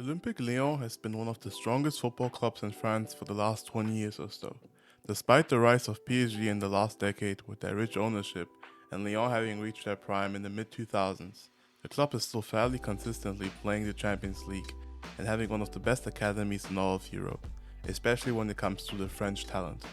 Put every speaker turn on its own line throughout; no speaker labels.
Olympique Lyon has been one of the strongest football clubs in France for the last 20 years or so. Despite the rise of PSG in the last decade with their rich ownership and Lyon having reached their prime in the mid 2000s, the club is still fairly consistently playing the Champions League and having one of the best academies in all of Europe, especially when it comes to the French talent.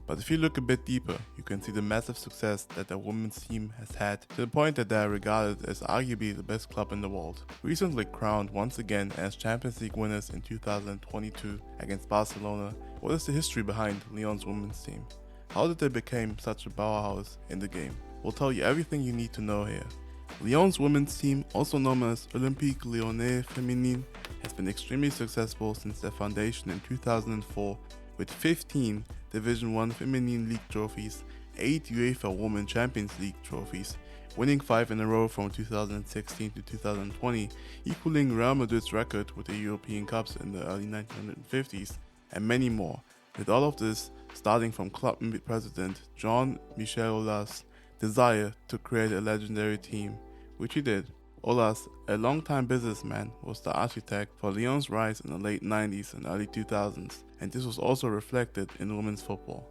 But if you look a bit deeper, you can see the massive success that the women's team has had to the point that they are regarded as arguably the best club in the world. Recently crowned once again as Champions League winners in 2022 against Barcelona, what is the history behind Lyon's women's team? How did they become such a powerhouse in the game? We'll tell you everything you need to know here. Lyon's women's team, also known as Olympique Lyonnais Féminine, has been extremely successful since their foundation in 2004 with 15 Division 1 Feminine League trophies, 8 UEFA Women Champions League trophies, winning 5 in a row from 2016 to 2020, equaling Real Madrid's record with the European Cups in the early 1950s, and many more. With all of this starting from club president Jean-Michel Aulas' desire to create a legendary team, which he did. Aulas, a longtime businessman, was the architect for Lyon's rise in the late 90s and early 2000s, and this was also reflected in women's football.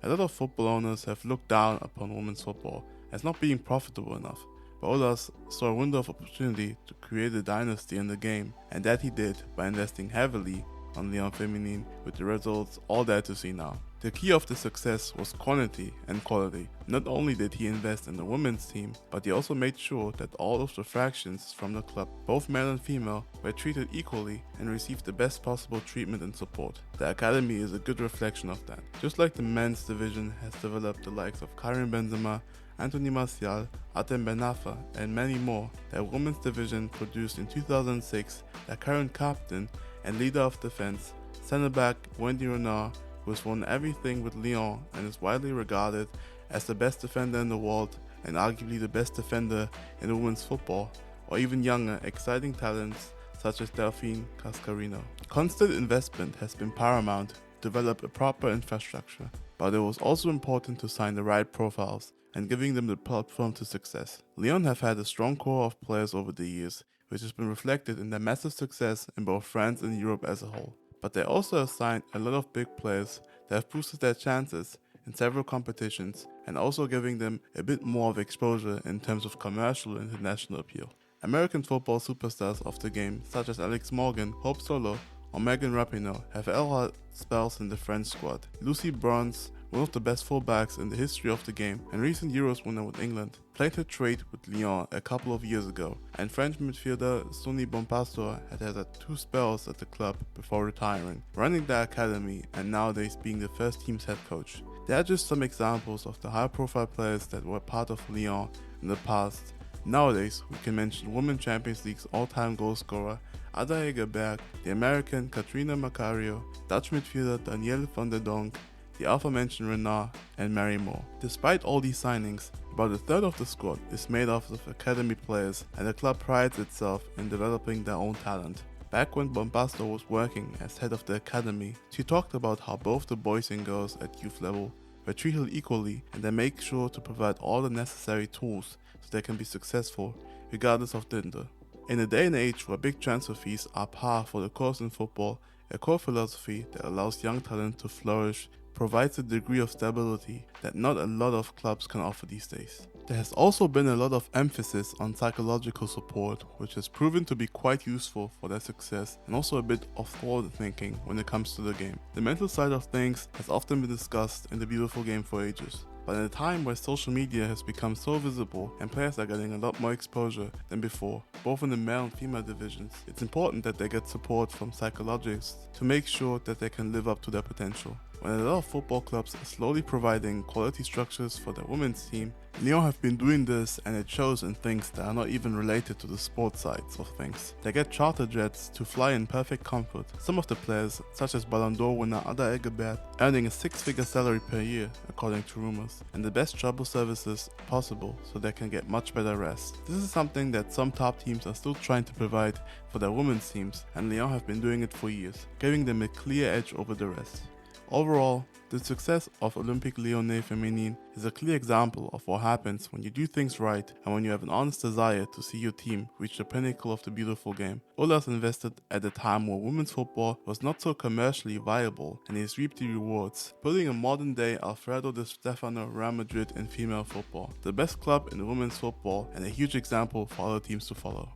A lot of football owners have looked down upon women's football as not being profitable enough, but Aulas saw a window of opportunity to create a dynasty in the game, and that he did by investing heavily on Lyon Féminine, with the results all there to see now. The key of the success was quantity and quality. Not only did he invest in the women's team, but he also made sure that all of the fractions from the club, both male and female, were treated equally and received the best possible treatment and support. The academy is a good reflection of that. Just like the men's division has developed the likes of Karim Benzema, Anthony Martial, Atem Ben Arfa, and many more, their women's division produced in 2006 their current captain and leader of defense, centre-back Wendy Renard, who has won everything with Lyon and is widely regarded as the best defender in the world and arguably the best defender in women's football, or even younger, exciting talents such as Delphine Cascarino. Constant investment has been paramount to develop a proper infrastructure, but it was also important to sign the right profiles and giving them the platform to success. Lyon have had a strong core of players over the years, which has been reflected in their massive success in both France and Europe as a whole. But they also have signed a lot of big players that have boosted their chances in several competitions and also giving them a bit more of exposure in terms of commercial and international appeal. American football superstars of the game such as Alex Morgan, Hope Solo, or Megan Rapinoe have all had spells in the French squad. Lucy Bronze, one of the best fullbacks in the history of the game and recent Euros winner with England, played her trade with Lyon a couple of years ago, and French midfielder Sonny Bonpastor had 2 spells at the club before retiring, running the academy and nowadays being the first team's head coach. They are just some examples of the high-profile players that were part of Lyon in the past. Nowadays, we can mention Women's Champions League's all-time goal scorer Ada Hegerberg, the American Katrina Macario, Dutch midfielder Danielle van der Donk, the aforementioned Renard, and many more. Despite all these signings, about a third of the squad is made up of academy players, and the club prides itself in developing their own talent. Back when Bombastor was working as head of the academy, she talked about how both the boys and girls at youth level were treated equally, and they make sure to provide all the necessary tools so they can be successful, regardless of gender. In a day and age where big transfer fees are par for the course in football, a core philosophy that allows young talent to flourish provides a degree of stability that not a lot of clubs can offer these days. There has also been a lot of emphasis on psychological support, which has proven to be quite useful for their success and also a bit of forward thinking when it comes to the game. The mental side of things has often been discussed in the beautiful game for ages. But in a time where social media has become so visible and players are getting a lot more exposure than before, both in the male and female divisions, it's important that they get support from psychologists to make sure that they can live up to their potential. When a lot of football clubs are slowly providing quality structures for their women's team, Lyon have been doing this, and it shows in things that are not even related to the sports sides of things. They get charter jets to fly in perfect comfort. Some of the players, such as Ballon d'Or winner Ada Hegerberg, earning a 6-figure salary per year, according to rumors, and the best travel services possible so they can get much better rest. This is something that some top teams are still trying to provide for their women's teams, and Lyon have been doing it for years, giving them a clear edge over the rest. Overall, the success of Olympique Lyon Feminin is a clear example of what happens when you do things right and when you have an honest desire to see your team reach the pinnacle of the beautiful game. Ola's invested at a time where women's football was not so commercially viable, and he's reaped the rewards, building a modern-day Alfredo Di Stefano Real Madrid in female football, the best club in women's football and a huge example for other teams to follow.